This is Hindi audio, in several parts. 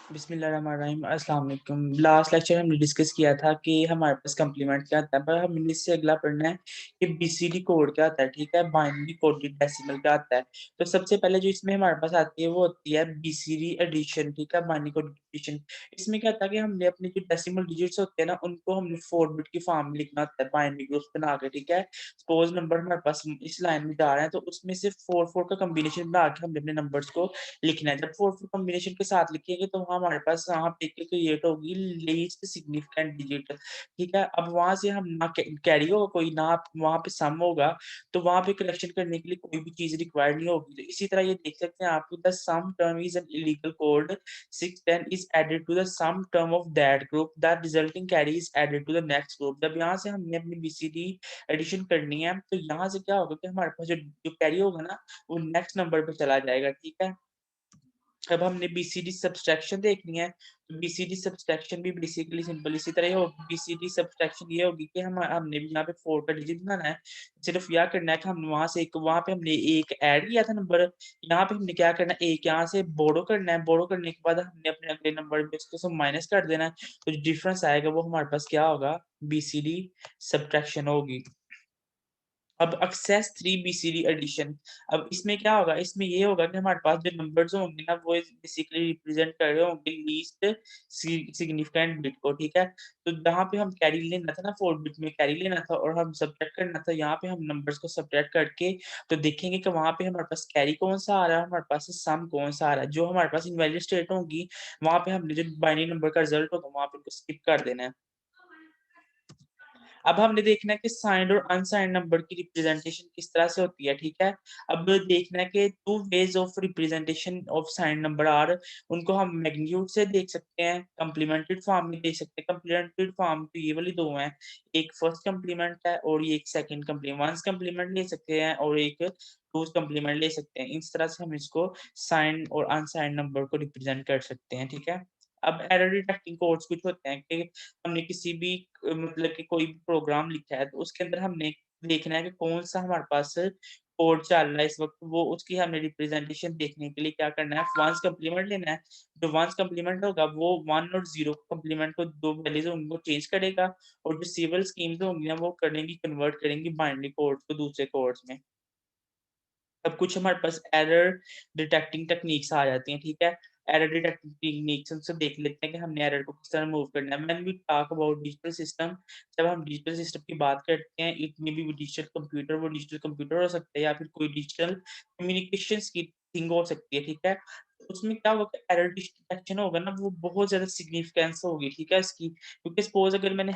बिस्मिल्लाहिर्रहमानिर्रहीम अस्सलाम वालेकुम। लास्ट लेक्चर हमने डिस्कस किया था कि हमारे पास कम्प्लीमेंट क्या आता है, पर हमने इससे अगला पढ़ना है कि बीसीडी कोड क्या होता है, ठीक है? बाइनरी कोडेड डेसिमल क्या होता है। तो सबसे पहले जो इसमें हमारे पास आती है वो होती है बीसीडी एडिशन, ठीक है? Binary coded addition. इसमें क्या होता है कि हमने अपने जो डेसिमल डिजिट्स होते हैं ना, उनको हमने 4 बिट की फॉर्म में लिखना होता है बाइनरी ग्रुप्स बना के, ठीक है? सपोज नंबर हमारे पास इस लाइन में जा रहे हैं, तो उसमें से 4 का कॉम्बिनेशन बना के हमने अपने नंबर्स को लिखना है। जब 4 कॉम्बिनेशन के साथ लिखेंगे तो वहाँ हमारे पास वहाँ पे एक क्रिएट होगी लीस्ट सिग्निफिकेंट डिजिट, ठीक है? अब वहाँ से हम ना कैरी होगा कोई, ना वहाँ पे सम होगा, तो वहाँ पे करेक्शन करने के लिए कोई भी चीज़ रिक्वायर्ड नहीं होगी। तो इसी तरह ये देख सकते हैं आप, the sum term is an illegal code 610 is added to the sum term of that group, the resulting carry is added to the next group. जब यहाँ से हमने अपनी बीसीडी एडिशन करनी है, तो यहाँ से क्या होगा कि हमारे पास जो जो कैरी होगा ना, वो नेक्स्ट नंबर पे चला जाएगा, ठीक है? अब हमने बीसीडी सब्सट्रैक्शन देखनी है, तो बीसीडी सब्सट्रैक्शन भी बेसिकली सिंपल इसी तरह ही होगी। बीसीडी सब्सट्रैक्शन ये होगी कि हमने भी यहाँ पे 4 का डिजिट बनाना है, सिर्फ क्या करना है कि हम वहाँ से एक वहाँ पे हमने एक ऐड किया था नंबर, यहाँ पे हमने क्या करना है, एक यहाँ से बोरो करना है, बोरो करने के बाद हमने अपने अगले नंबर में उसको सब माइनस कर देना है, तो जो डिफरेंस आएगा वो हमारे पास क्या होगा, बीसीडी सब्ट्रैक्शन होगी। अब एक्सेस 3 बीसीडी एडिशन, अब इसमें क्या होगा, इसमें ये होगा कि हमारे पास जो नंबर्स होंगे ना, वो बेसिकली रिप्रेजेंट कर रहे होंगे लीस्ट सिग्निफिकेंट बिट को, ठीक है? तो जहाँ पे हम कैरी लेना था ना, 4 बिट में कैरी लेना था और हम सब्ट्रैक्ट करना था, यहाँ पे हम नंबर्स को सब्ट्रैक्ट करके तो देखेंगे कि वहाँ पे हमारे पास कैरी कौन-सा आ रहा है, हमारे पास सम कौन-सा आ रहा है। जो हमारे पास इनवैलिड स्टेट होंगी, वहाँ पे हमने जो बाइनरी नंबर का रिज़ल्ट होगा, वहाँ पे उनको स्किप कर देना है। अब हमने देखना है कि साइंड और अनसाइंड नंबर की रिप्रेजेंटेशन किस तरह से होती है, ठीक है? अब देखना है कि 2 ways of representation of signed number are, उनको हम मैग्नीट्यूड से देख सकते हैं, कॉम्प्लीमेंटेड फॉर्म में देख सकते हैं। कॉम्प्लीमेंटेड फॉर्म तो ये वाली 2 हैं, एक फर्स्ट कॉम्प्लीमेंट है और ये एक सेकंड कॉम्प्लीमेंट, वन्स कॉम्प्लीमेंट ले सकते हैं और एक टूज़ कॉम्प्लीमेंट ले सकते हैं। इस तरह से हम इसको साइंड और अनसाइंड नंबर को रिप्रेजेंट कर सकते हैं, ठीक है? अब एरर डिटेक्टिंग कोड्स कुछ होते हैं कि हमने किसी भी मतलब कि कोई भी प्रोग्राम लिखा है, तो उसके अंदर हमने देखना है कि कौन-सा हमारे पास कोड चल रहा है इस वक़्त, वो उसकी हमें रिप्रेजेंटेशन देखने के लिए क्या करना है, वन्स कॉम्प्लीमेंट लेना है। जो वन्स कॉम्प्लीमेंट होगा, वो 1 और 0 कॉम्प्लीमेंट को 2 वैल्यूज़ होंगी, वो चेंज करेगा और जो सिंबल स्कीम्स होंगी ना, वो करेंगी कन्वर्ट करेंगी बाइनरी कोड्स को दूसरे कोड्स में। अब कुछ हमारे पास एरर डिटेक्टिंग टेक्निक्स आ जाती हैं, ठीक है? एरर डिटेक्टिंग टेक्निक्स उनसे देख लेते हैं कि हमने एरर को किस तरह रिमूव करना है। When we talk about digital system, जब हम डिजिटल सिस्टम की बात करते हैं, it may be digital computer, वो डिजिटल कंप्यूटर हो सकता है या फिर कोई डिजिटल कम्युनिकेशंस की थिंग हो सकती है, ठीक है? तो उसमें क्या होगा कि एरर डिटेक्शन होगा ना, वो बहुत ज़्यादा सिग्निफिकेंस होगी, ठीक है इसकी? क्योंकि सपोज़ अगर मैंने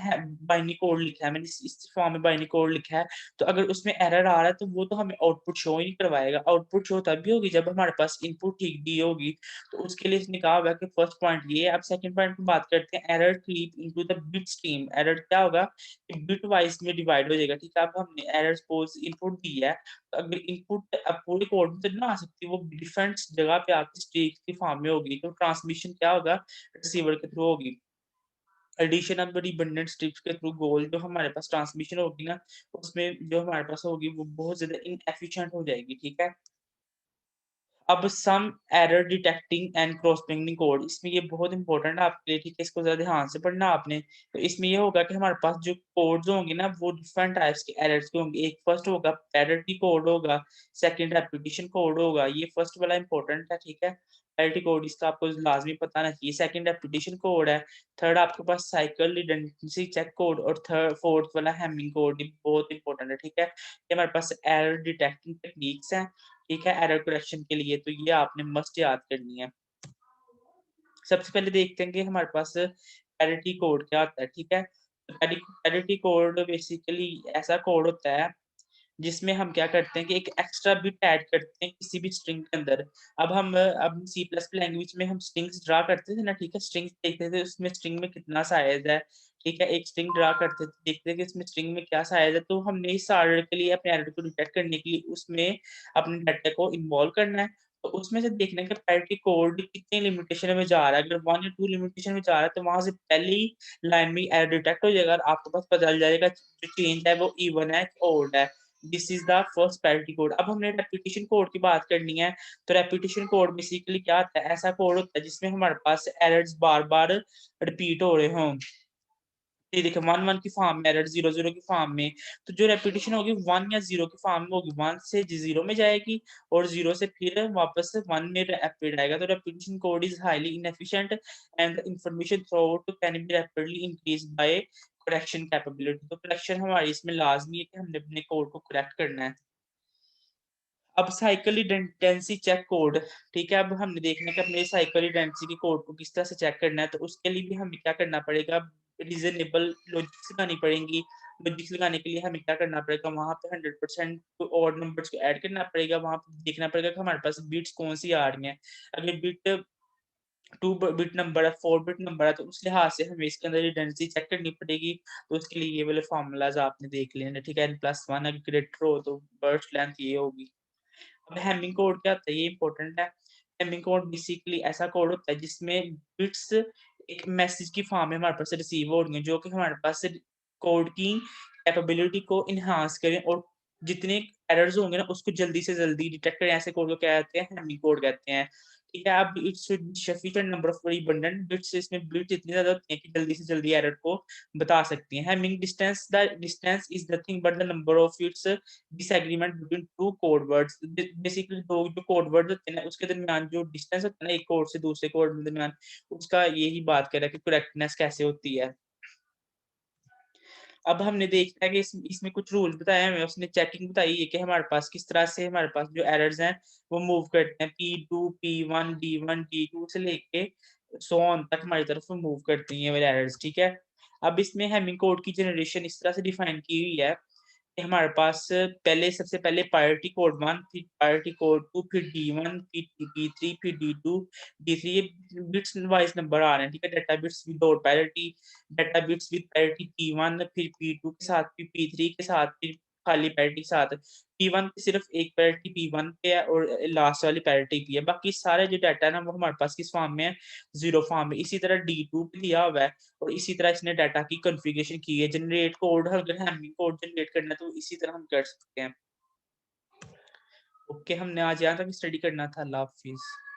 बाइनरी कोड लिखा है, मैंने इस फॉर्म में बाइनरी कोड लिखा है, तो अगर उसमें एरर आ रहा है तो वो तो हमें आउटपुट शो ही नहीं करवाएगा। आउटपुट शो तभी होगी जब हमारे पास इनपुट ठीक दी होगी। तो उसके लिए इसने कहा हुआ है कि फर्स्ट पॉइंट ये है। अब सेकंड पॉइंट की बात करते हैं, error creep into the bit stream. Error क्या होगा कि बिट वाइज़ में डिवाइड हो जाएगा, ठीक है? अब हमने एरर सपोज़ इनपुट दी है, तो अगर इनपुट अब पूरे कोड में तो ना आ सकती, वो डिफरेंट जगह पे आके स्ट्रीक की फॉर्म में होगी। तो ट्रांसमिशन क्या होगा, रिसीवर के थ्रू होगी। Addition of the redundant strips के थ्रू गोल जो हमारे पास ट्रांसमिशन होगी ना, उसमें जो हमारे पास होगी वो बहुत ज़्यादा इनएफिशिएंट हो जाएगी, ठीक है? अब some error detecting and cross linking code, इसमें ये बहुत इम्पोर्टेंट है आपके लिए, ठीक है? इसको ज़रा ध्यान से पढ़ना आपने। तो इसमें ये होगा कि हमारे पास जो कोड्स होंगे ना, वो डिफरेंट टाइप्स के एरर्स के होंगे। एक फर्स्ट होगा पैरिटी कोड होगा, सेकंड रेपिटिशन कोड होगा, ये फर्स्ट वाला इम्पोर्टेंट है, ठीक है? पैरिटी कोड इसका आपको लाज़मी पता होना चाहिए। सेकंड रेपिटिशन कोड है, थर्ड आपके पास साइकिल रिडंडेंसी चेक कोड और फोर्थ वाला हैमिंग कोड, ये बहुत इम्पोर्टेंट है, ठीक है? ये हमारे पास एरर डिटेक्टिंग टेक्निक्स हैं। ठीक है, एरर करेक्शन के लिए, तो ये आपने मस्ट याद करनी है। सबसे पहले देखते हैं कि हमारे पास पैरिटी कोड क्या होता है, ठीक है? तो पैरिटी कोड बेसिकली ऐसा कोड होता है, जिसमें हम क्या करते हैं कि एक एक्स्ट्रा बिट ऐड करते हैं किसी भी स्ट्रिंग के अंदर। अब सी प्लस प्लस लैंग्वेज में हम स्ट्रिंग्स ड्रा करते थे ना, ठीक है? स्ट्रिंग्स देखते थे उसमें स्ट्रिंग में कितना साइज़ है, ठीक है? एक स्ट्रिंग ड्रा करते थे, देखते थे कि इसमें स्ट्रिंग में क्या साइज़ है, तो हमने इस एरर के लिए अपने एरर को डिटेक्ट करने के लिए उसमें अपने डाटा को इन्वॉल्व करना है। तो उसमें से देखना है कि पैरिटी कोड कितनी लिमिटेशन में जा रहा है। अगर 1 या 2 लिमिटेशन में जा रहा है, तो वहाँ से पहली लाइन में एरर डिटेक्ट हो जाएगा और आपको बस पता चल जाएगा जो चेंज है वो इवन है, ओड है। This is the first parity code. अब हमने रेपिटेशन कोड की बात करनी है, तो रेपिटेशन कोड बेसिकली क्या होता है? ऐसा कोड होता है जिसमें हमारे पास एरर्स बार-बार रिपीट हो रहे हों। ये देखिए 1-1 की फॉर्म में एरर, 0-0 की फॉर्म में, तो जो रेपिटेशन होगी 1 या 0 की फॉर्म में होगी, 1 से 0 में जाएगी और 0 से फिर वापस से 1 में रैपिड आएगा। तो repetition code is highly inefficient and the information throughout can be rapidly increased by correction capability. तो करेक्शन हमारी इसमें लाज़मी है कि हमने अपने कोड को करेक्ट करना है। अब साइकिल रिडंडेंसी चेक कोड, ठीक है? अब हमने देखना है कि अपने साइकिल रिडंडेंसी के कोड को किस तरह से चेक करना है, तो उसके लिए भी हमें क्या करना पड़ेगा, रीज़नेबल लॉजिक्स लगानी पड़ेंगी। लॉजिक्स लगाने के लिए हमें क्या करना पड़ेगा, वहाँ पे 100% ऑड नंबर्स को ऐड करना पड़ेगा, वहाँ पे देखना पड़ेगा कि हमारे पास बिट्स कौन-सी आ रही हैं। अगर बिट 2 बिट नंबर है, 4 बिट नंबर है, तो उस लिहाज से हमें इसके अंदर रिडंडेंसी चेक करनी पड़ेगी। तो उसके लिए ये वाले फ़ॉर्मूलाज़ आपने देख लेने, ठीक है? n+1 अगर ग्रेटर हो तो बर्स्ट लेंथ ये होगी। अब हेमिंग कोड क्या होता है? ये इम्पोर्टेंट है। हेमिंग कोड बेसिकली ऐसा कोड होता है जिसमें बिट्स एक मैसेज की फॉर्म में हमारे पास रिसीव हो रही हैं, जो कि हमारे पास कोड की कैपेबिलिटी को एनहांस करें और जितने एरर्स होंगे ना उसको जल्दी से जल्दी डिटेक्ट करें। ऐसे कोड को क्या कहते हैं? हेमिंग कोड कहते हैं। ठीक है? अब it's sufficient number of redundant bits, इसमें बिट्स इतनी ज़्यादा होती हैं कि जल्दी से जल्दी एरर को बता सकती हैं। Hamming distance, the distance is nothing but the number of its disagreement between 2 code words. Basically 2 जो कोड वर्ड्स होते हैं ना, उसके दरमियान जो डिस्टेंस होता है ना, एक कोड से दूसरे कोड के दरमियान, उसका यही बात कर रहा है कि करेक्टनेस कैसे होती है। अब हमने देखा है कि इसमें कुछ रूल्स बताए हमें, उसने चेकिंग बताई है कि हमारे पास किस तरह से हमारे पास जो एरर्स हैं, वो मूव करते हैं। P2, P1, D1, D2 से लेके सो ऑन तक हमारी तरफ से मूव करती हैं ये वाले एरर्स, ठीक है? अब इसमें हेमिंग कोड की जनरेशन इस तरह से डिफाइन की हुई है कि हमारे पास पहले सबसे पहले प्रायोरिटी कोड 1, फिर प्रायोरिटी कोड 2, फिर D1, फिर D3, फिर D2, D3, ये बिट्स वाइज़ नंबर आ रहे हैं, ठीक है? Data bits without parity, data bits with parity P1, फिर P2 के साथ, फिर P3 के साथ, फिर खाली पैरिटी के साथ। P1 की सिर्फ़ एक पैरिटी P1 पे है और लास्ट वाली पैरिटी पे है। बाकी सारे जो डाटा है ना, वो हमारे पास किस फॉर्म में है? 0 फॉर्म में। इसी तरह D2 पे दिया हुआ है और इसी तरह इसने डाटा की कॉन्फ़िगरेशन की है। जनरेट कोड, अगर हमें कोड जनरेट करना है तो इसी तरह हम कर सकते हैं। ओके, हमने आज यहाँ तक स्टडी करना था। अल्लाह हाफ़िज़।